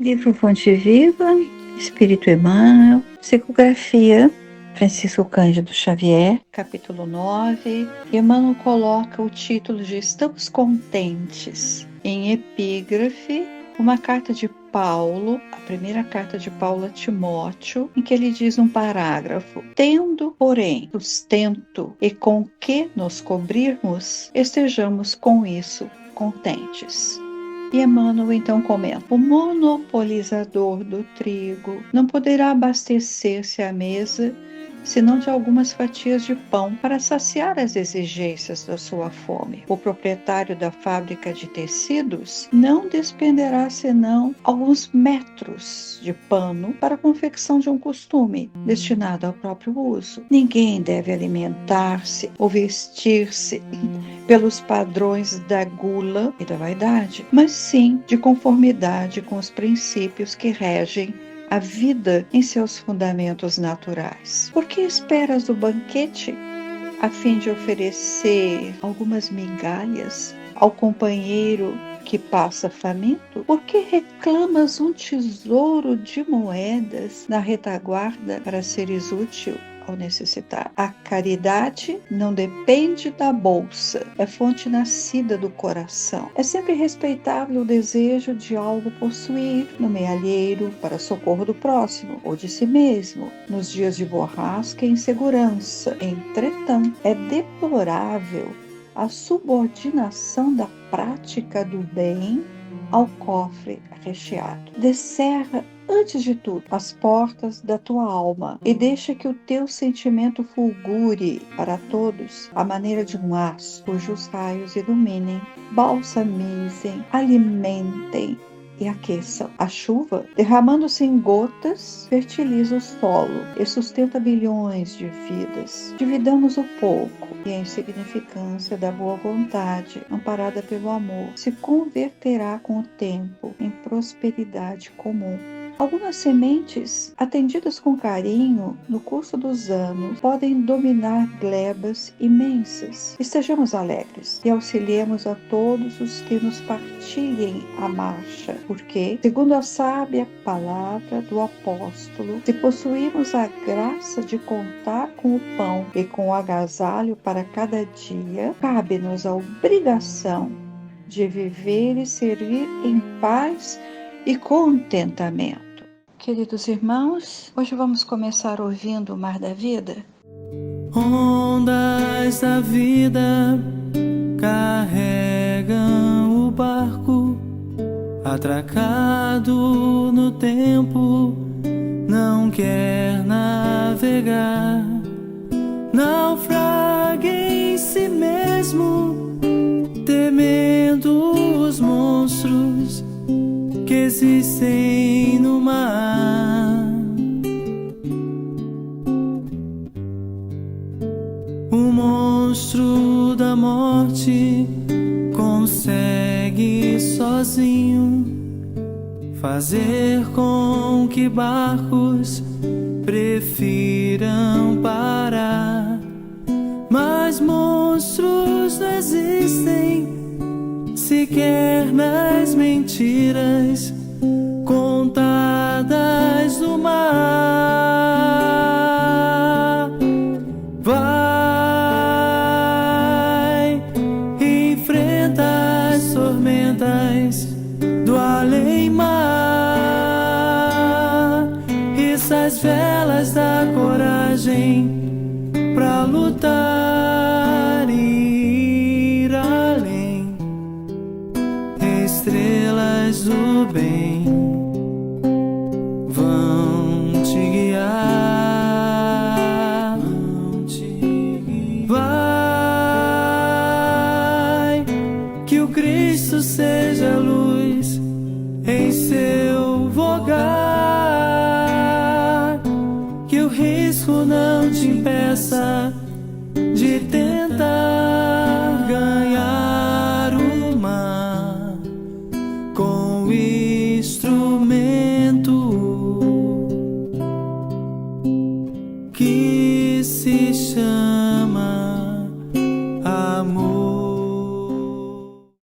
Livro Fonte Viva, Espírito Emmanuel, Psicografia, Francisco Cândido Xavier, capítulo 9. Emmanuel coloca o título de Estamos Contentes em epígrafe, uma carta de Paulo, a primeira carta de Paulo a Timóteo, em que ele diz um parágrafo: tendo, porém, sustento e com que nos cobrirmos, estejamos com isso contentes. E Emmanuel então comenta: o monopolizador do trigo não poderá abastecer-se à mesa senão de algumas fatias de pão para saciar as exigências da sua fome. O proprietário da fábrica de tecidos não despenderá senão alguns metros de pano para a confecção de um costume destinado ao próprio uso. Ninguém deve alimentar-se ou vestir-se pelos padrões da gula e da vaidade, mas sim de conformidade com os princípios que regem a vida em seus fundamentos naturais. Por que esperas do banquete a fim de oferecer algumas migalhas ao companheiro que passa faminto? Por que reclamas um tesouro de moedas na retaguarda para seres útil ao necessitar? A caridade não depende da bolsa, é fonte nascida do coração. É sempre respeitável o desejo de algo possuir no mealheiro para socorro do próximo ou de si mesmo, nos dias de borrasca e insegurança. Entretanto, é deplorável a subordinação da prática do bem ao cofre recheado. Descerra antes de tudo as portas da tua alma e deixa que o teu sentimento fulgure para todos à maneira de um aço cujos raios iluminem, balsamizem, alimentem e aqueçam. A chuva, derramando-se em gotas, fertiliza o solo e sustenta bilhões de vidas. Dividamos o pouco e a insignificância da boa vontade, amparada pelo amor, se converterá com o tempo em prosperidade comum. Algumas sementes, atendidas com carinho no curso dos anos, podem dominar glebas imensas. Estejamos alegres e auxiliemos a todos os que nos partilhem a marcha, porque, segundo a sábia palavra do apóstolo, se possuirmos a graça de contar com o pão e com o agasalho para cada dia, cabe-nos a obrigação de viver e servir em paz e contentamento. Queridos irmãos, hoje vamos começar ouvindo o Mar da Vida. Ondas da vida carregam o barco, atracado no tempo, não quer navegar. Naufraga em si mesmo, temendo os monstros que existem no mar. O monstro da morte consegue sozinho fazer com que barcos prefiram parar. Mas monstros não existem sequer nas mentiras contadas no mar. Vai, enfrenta as tormentas do além-mar, issa as velas da coragem pra lutar e ir além. Estrelas do bem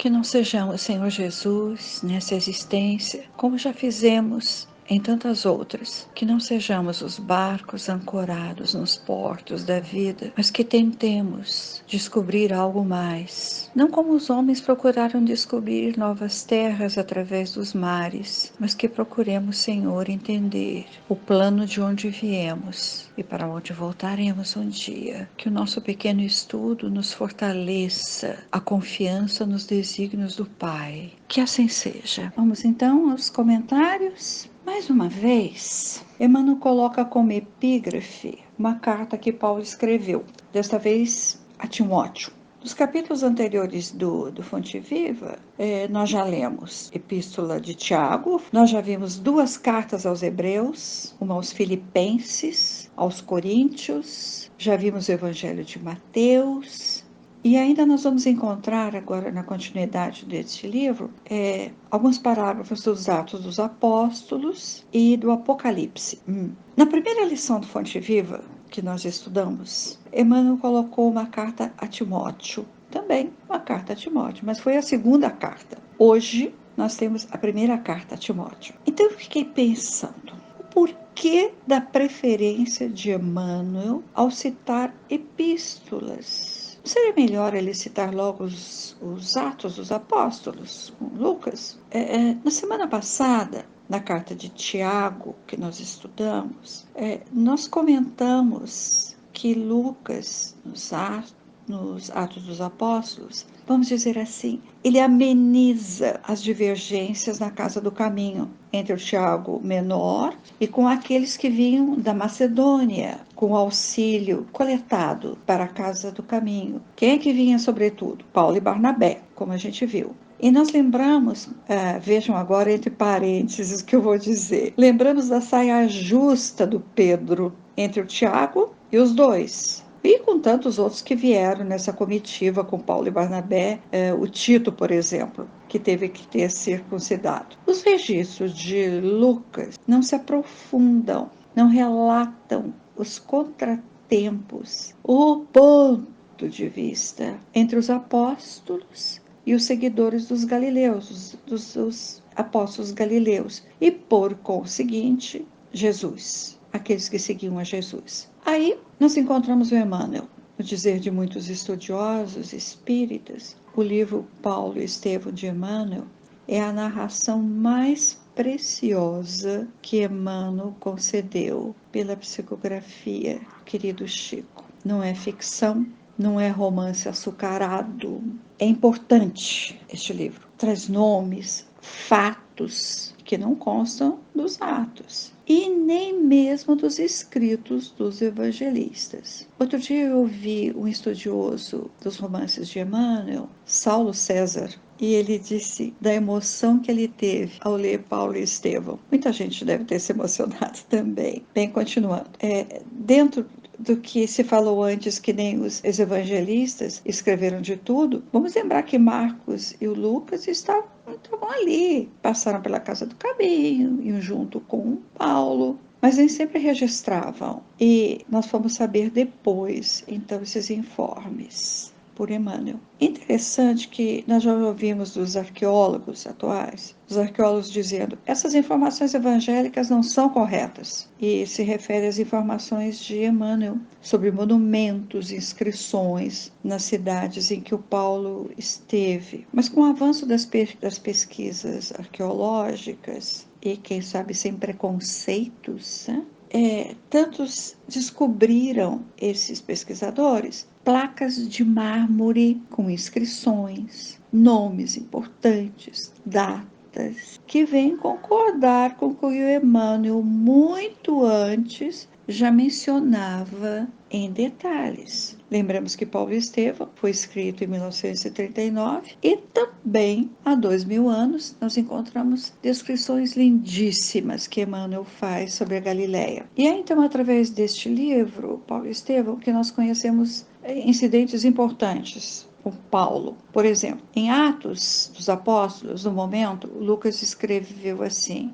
Que não sejamos, Senhor Jesus, nessa existência, como já fizemos em tantas outras, que não sejamos os barcos ancorados nos portos da vida, mas que tentemos descobrir algo mais. Não como os homens procuraram descobrir novas terras através dos mares, mas que procuremos, Senhor, entender o plano de onde viemos e para onde voltaremos um dia. Que o nosso pequeno estudo nos fortaleça a confiança nos desígnios do Pai. Que assim seja. Vamos então aos comentários. Mais uma vez, Emmanuel coloca como epígrafe uma carta que Paulo escreveu, desta vez a Timóteo. Nos capítulos anteriores do Fonte Viva, nós já lemos Epístola de Tiago, nós já vimos 2 cartas aos Hebreus, uma aos Filipenses, aos Coríntios, já vimos o Evangelho de Mateus. E ainda nós vamos encontrar, agora na continuidade deste livro, alguns parágrafos dos Atos dos Apóstolos e do Apocalipse. Na primeira lição do Fonte Viva, que nós estudamos, Emmanuel colocou uma carta a Timóteo, também uma carta a Timóteo, mas foi a segunda carta. Hoje nós temos a primeira carta a Timóteo. Então eu fiquei pensando, o porquê da preferência de Emmanuel ao citar epístolas? Seria melhor ele citar logo os Atos dos Apóstolos, com Lucas? Na semana passada, na carta de Tiago, que nós estudamos, nós comentamos que Lucas, nos Atos dos Apóstolos, vamos dizer assim, ele ameniza as divergências na casa do caminho entre o Tiago menor e com aqueles que vinham da Macedônia, com auxílio coletado para a casa do caminho. Quem é que vinha, sobretudo? Paulo e Barnabé, como a gente viu. E nós lembramos, vejam agora entre parênteses o que eu vou dizer, lembramos da saia justa do Pedro entre o Tiago e os dois. E com tantos outros que vieram nessa comitiva com Paulo e Barnabé, o Tito, por exemplo, que teve que ter circuncidado. Os registros de Lucas não se aprofundam, não relatam os contratempos, o ponto de vista entre os apóstolos e os seguidores dos galileus, dos apóstolos galileus, e por conseguinte, Jesus, aqueles que seguiam a Jesus. Aí nós encontramos o Emmanuel. No dizer de muitos estudiosos espíritas, o livro Paulo e Estevão de Emmanuel é a narração mais preciosa que Emmanuel concedeu pela psicografia, querido Chico. Não é ficção, não é romance açucarado. É importante este livro. Traz nomes, fatos que não constam dos atos e nem mesmo dos escritos dos evangelistas. Outro dia eu ouvi um estudioso dos romances de Emmanuel, Saulo César, e ele disse da emoção que ele teve ao ler Paulo e Estevão. Muita gente deve ter se emocionado também. Bem, continuando. Dentro do que se falou antes, que nem os evangelistas escreveram de tudo, vamos lembrar que Marcos e o Lucas estavam ali, passaram pela casa do caminho, iam junto com Paulo, mas eles sempre registravam. E nós fomos saber depois, então, esses informes por Emmanuel. Interessante que nós já ouvimos dos arqueólogos atuais, os arqueólogos dizendo, essas informações evangélicas não são corretas, e se refere às informações de Emmanuel sobre monumentos, inscrições nas cidades em que o Paulo esteve. Mas com o avanço das pesquisas arqueológicas, e quem sabe sem preconceitos, tantos descobriram, esses pesquisadores, placas de mármore com inscrições, nomes importantes, datas, que vêm concordar com o que o Emmanuel muito antes já mencionava em detalhes. Lembramos que Paulo e Estevão foi escrito em 1939 e também há 2000 anos nós encontramos descrições lindíssimas que Emmanuel faz sobre a Galileia. E é então através deste livro, Paulo e Estevão, que nós conhecemos incidentes importantes com Paulo. Por exemplo, em Atos dos Apóstolos, no momento, Lucas escreveu assim,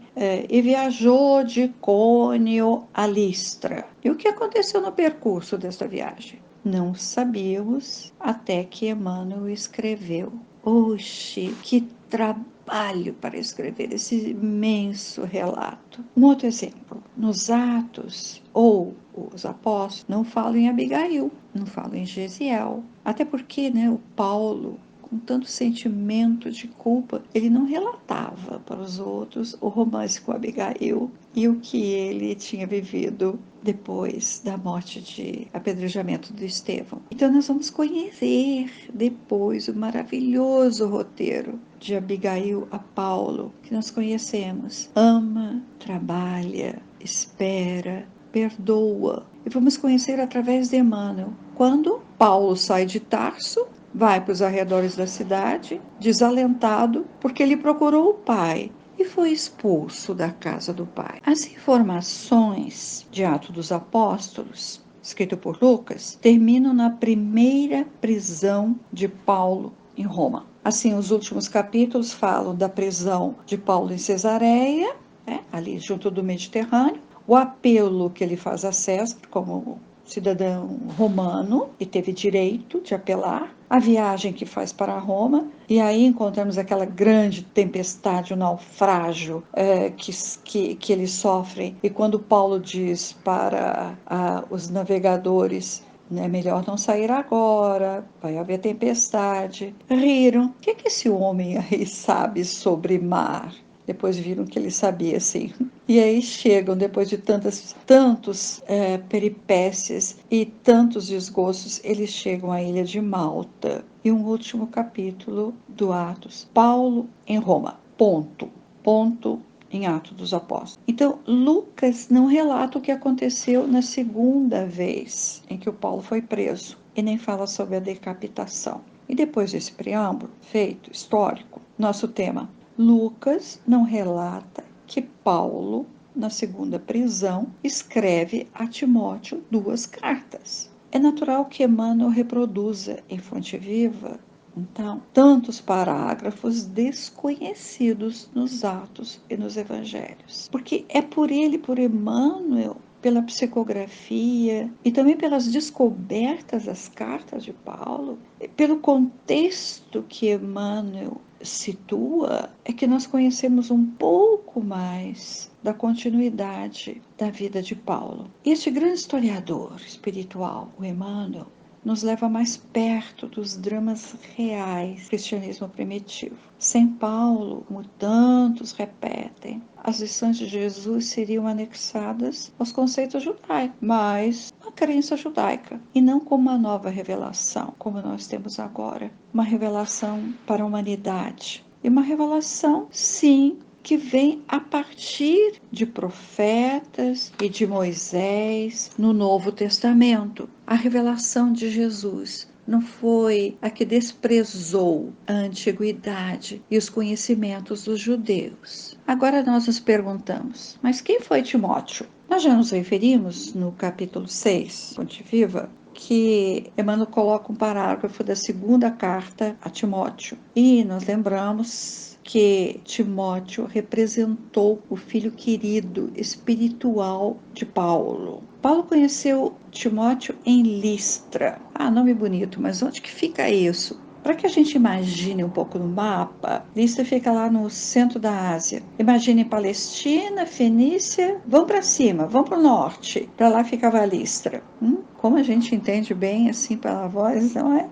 e viajou de Icônio a Listra. E o que aconteceu no percurso desta viagem? Não sabíamos até que Emmanuel escreveu. Oxe, que trabalho para escrever esse imenso relato. Um outro exemplo, nos Atos ou os Apóstolos não falam em Abigail, não falam em Gesiel, até porque, né, o Paulo, com tanto sentimento de culpa, ele não relatava para os outros o romance com Abigail e o que ele tinha vivido depois da morte de apedrejamento do Estevão. Então nós vamos conhecer depois o maravilhoso roteiro de Abigail a Paulo, que nós conhecemos. Ama, trabalha, espera, perdoa. E vamos conhecer através de Emmanuel. Quando Paulo sai de Tarso, vai para os arredores da cidade, desalentado, porque ele procurou o pai e foi expulso da casa do pai. As informações de Atos dos Apóstolos, escrito por Lucas, terminam na primeira prisão de Paulo em Roma. Assim, os últimos capítulos falam da prisão de Paulo em Cesareia, né, ali junto do Mediterrâneo, o apelo que ele faz a César como cidadão romano e teve direito de apelar, a viagem que faz para Roma, e aí encontramos aquela grande tempestade, o naufrágio que eles sofrem, e quando Paulo diz para os navegadores, é melhor não sair agora, vai haver tempestade. Riram. O que esse homem aí sabe sobre mar? Depois viram que ele sabia, sim. E aí chegam, depois de tantos peripécias e tantos desgostos, eles chegam à ilha de Malta. E um último capítulo do Atos. Paulo em Roma. Ponto. Ponto em Atos dos Apóstolos. Então, Lucas não relata o que aconteceu na segunda vez em que o Paulo foi preso. E nem fala sobre a decapitação. E depois desse preâmbulo feito, histórico, nosso tema, Lucas não relata que Paulo, na segunda prisão, escreve a Timóteo 2 cartas. É natural que Emmanuel reproduza em Fonte Viva, então, tantos parágrafos desconhecidos nos Atos e nos Evangelhos. Porque é por ele, por Emmanuel, pela psicografia e também pelas descobertas das cartas de Paulo, pelo contexto que Emmanuel situa, é que nós conhecemos um pouco mais da continuidade da vida de Paulo. Este grande historiador espiritual, o Emmanuel, nos leva mais perto dos dramas reais do cristianismo primitivo. Sem Paulo, como tantos repetem, as lições de Jesus seriam anexadas aos conceitos judaicos, mas a crença judaica, e não como uma nova revelação, como nós temos agora, uma revelação para a humanidade. E uma revelação, sim, que vem a partir de profetas e de Moisés no Novo Testamento. A revelação de Jesus não foi a que desprezou a antiguidade e os conhecimentos dos judeus. Agora nós nos perguntamos, mas quem foi Timóteo? Nós já nos referimos no capítulo 6, Fonte Viva, que Emmanuel coloca um parágrafo da segunda carta a Timóteo. E nós lembramos que Timóteo representou o filho querido espiritual de Paulo. Paulo conheceu Timóteo em Listra. Nome bonito, mas onde que fica isso? Para que a gente imagine um pouco no mapa, Listra fica lá no centro da Ásia. Imagine Palestina, Fenícia, vão para cima, vão para o norte. Para lá ficava Listra. Como a gente entende bem assim pela voz, não é?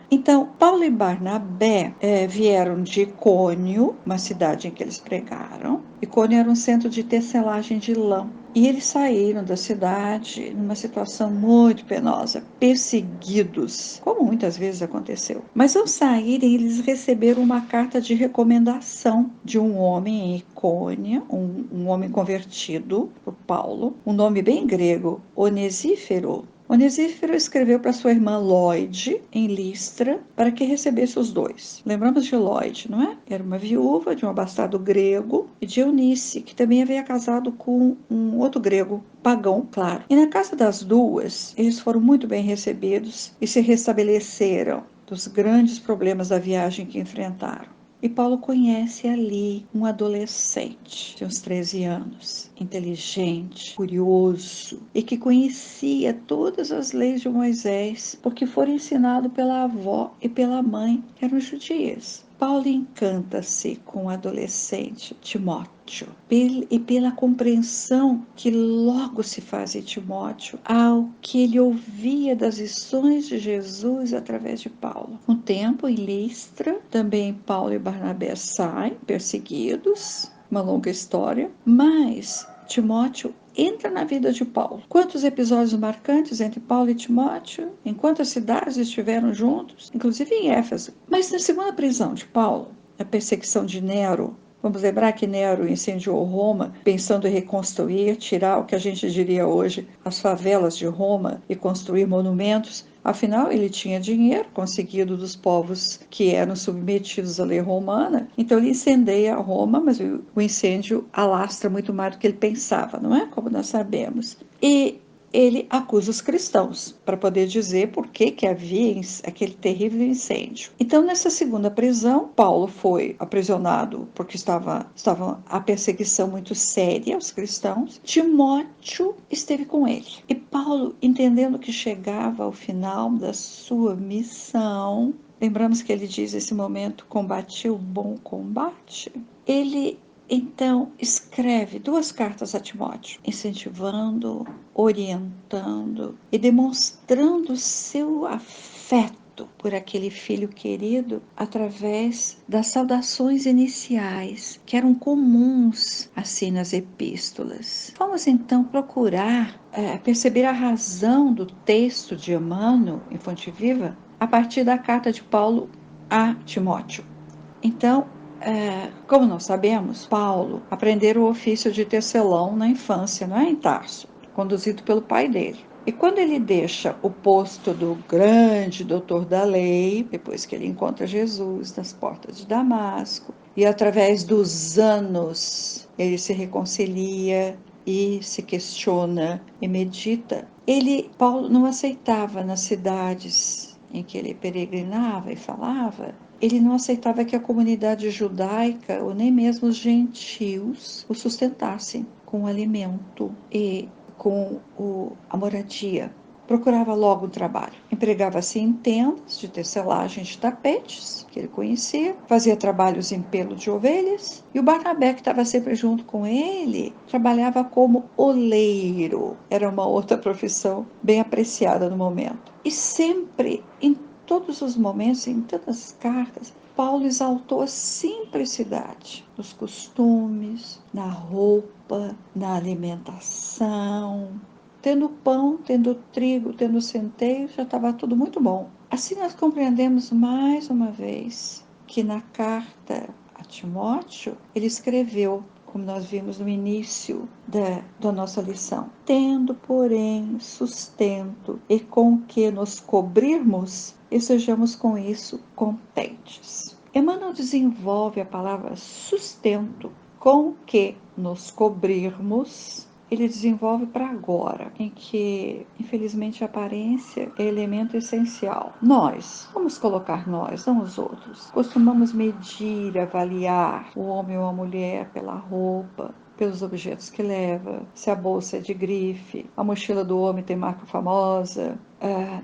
Então, Paulo e Barnabé vieram de Icônio, uma cidade em que eles pregaram. Icônio era um centro de tecelagem de lã. E eles saíram da cidade numa situação muito penosa, perseguidos, como muitas vezes aconteceu. Mas ao saírem, eles receberam uma carta de recomendação de um homem em Icônia, um homem convertido por Paulo, um nome bem grego, Onesífero. Onesífero escreveu para sua irmã Lloyd, em Listra, para que recebesse os dois. Lembramos de Lloyd, não é? Era uma viúva de um abastado grego, e de Eunice, que também havia casado com um outro grego, pagão, claro. E na casa das duas, eles foram muito bem recebidos e se restabeleceram dos grandes problemas da viagem que enfrentaram. E Paulo conhece ali um adolescente de uns 13 anos, inteligente, curioso, e que conhecia todas as leis de Moisés, porque fora ensinado pela avó e pela mãe, que eram judias. Paulo encanta-se com o adolescente Timóteo e pela compreensão que logo se faz em Timóteo ao que ele ouvia das lições de Jesus através de Paulo. Um tempo em Listra, também Paulo e Barnabé saem perseguidos, uma longa história, mas Timóteo entra na vida de Paulo. Quantos episódios marcantes entre Paulo e Timóteo? Em quantas cidades estiveram juntos? Inclusive em Éfeso. Mas na segunda prisão de Paulo, a perseguição de Nero, vamos lembrar que Nero incendiou Roma, pensando em reconstruir, tirar o que a gente diria hoje, as favelas de Roma e construir monumentos. Afinal, ele tinha dinheiro conseguido dos povos que eram submetidos à lei romana, então ele incendeia Roma, mas o incêndio alastra muito mais do que ele pensava, não é? Como nós sabemos. E ele acusa os cristãos para poder dizer por que havia aquele terrível incêndio. Então, nessa segunda prisão, Paulo foi aprisionado porque estava a perseguição muito séria aos cristãos. Timóteo esteve com ele. E Paulo, entendendo que chegava ao final da sua missão, lembramos que ele diz nesse momento, combati o bom combate, ele então escreve 2 cartas a Timóteo, incentivando, orientando e demonstrando seu afeto por aquele filho querido através das saudações iniciais que eram comuns assim nas epístolas. Vamos então procurar perceber a razão do texto de Emmanuel em Fonte Viva a partir da carta de Paulo a Timóteo. Então, como nós sabemos, Paulo aprendeu o ofício de tecelão na infância, não é, em Tarso, conduzido pelo pai dele. E quando ele deixa o posto do grande doutor da lei, depois que ele encontra Jesus nas portas de Damasco, e através dos anos ele se reconcilia e se questiona e medita, Paulo não aceitava nas cidades em que ele peregrinava e falava, ele não aceitava que a comunidade judaica, ou nem mesmo os gentios, o sustentassem com o alimento e com a moradia. Procurava logo um trabalho. Empregava-se em tendas de tecelagem de tapetes, que ele conhecia, fazia trabalhos em pelo de ovelhas, e o Barnabé, que estava sempre junto com ele, trabalhava como oleiro. Era uma outra profissão bem apreciada no momento. E sempre, em todos os momentos, em todas as cartas, Paulo exaltou a simplicidade dos costumes, na roupa, na alimentação. Tendo pão, tendo trigo, tendo centeio, já estava tudo muito bom. Assim nós compreendemos mais uma vez que na carta a Timóteo, ele escreveu, como nós vimos no início da nossa lição, tendo, porém, sustento e com que nos cobrirmos, e sejamos com isso contentes. Emmanuel desenvolve a palavra sustento, com que nos cobrirmos. Ele desenvolve para agora, em que, infelizmente, a aparência é elemento essencial. Nós, vamos colocar nós, não os outros, costumamos medir, avaliar o homem ou a mulher pela roupa, pelos objetos que leva, se a bolsa é de grife, a mochila do homem tem marca famosa.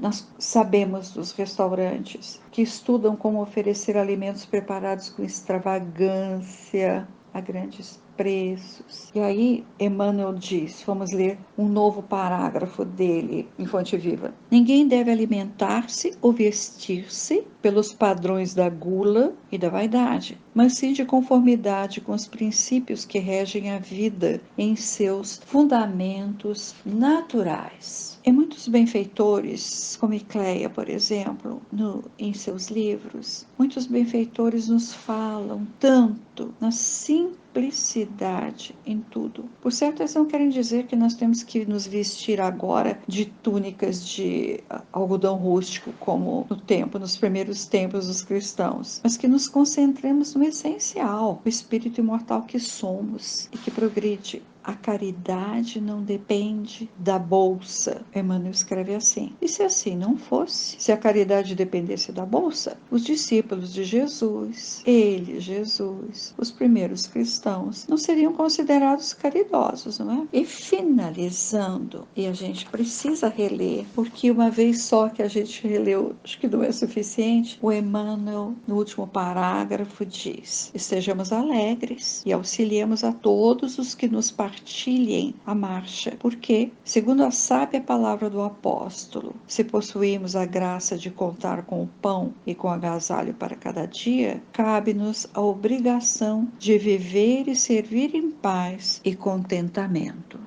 Nós sabemos dos restaurantes que estudam como oferecer alimentos preparados com extravagância a grandes preços. E aí Emmanuel diz, vamos ler um novo parágrafo dele em Fonte Viva. Ninguém deve alimentar-se ou vestir-se pelos padrões da gula e da vaidade, mas sim de conformidade com os princípios que regem a vida em seus fundamentos naturais. E muitos benfeitores, como Ecleia, por exemplo, em seus livros, muitos benfeitores nos falam tanto na simplicidade em tudo. Por certo, eles não querem dizer que nós temos que nos vestir agora de túnicas de algodão rústico, como nos primeiros tempos dos cristãos, mas que nos concentremos no essencial, o espírito imortal que somos e que progride a caridade não depende da bolsa. Emmanuel escreve assim. E se assim não fosse, se a caridade dependesse da bolsa, os discípulos de Jesus, ele, Jesus, os primeiros cristãos, não seriam considerados caridosos, não é? E finalizando, e a gente precisa reler, porque uma vez só que a gente releu, acho que não é suficiente, o Emmanuel, no último parágrafo, diz: estejamos alegres e auxiliemos a todos os que nos partilhem a marcha, porque, segundo a sábia palavra do apóstolo, se possuímos a graça de contar com o pão e com agasalho para cada dia, cabe-nos a obrigação de viver e servir em paz e contentamento.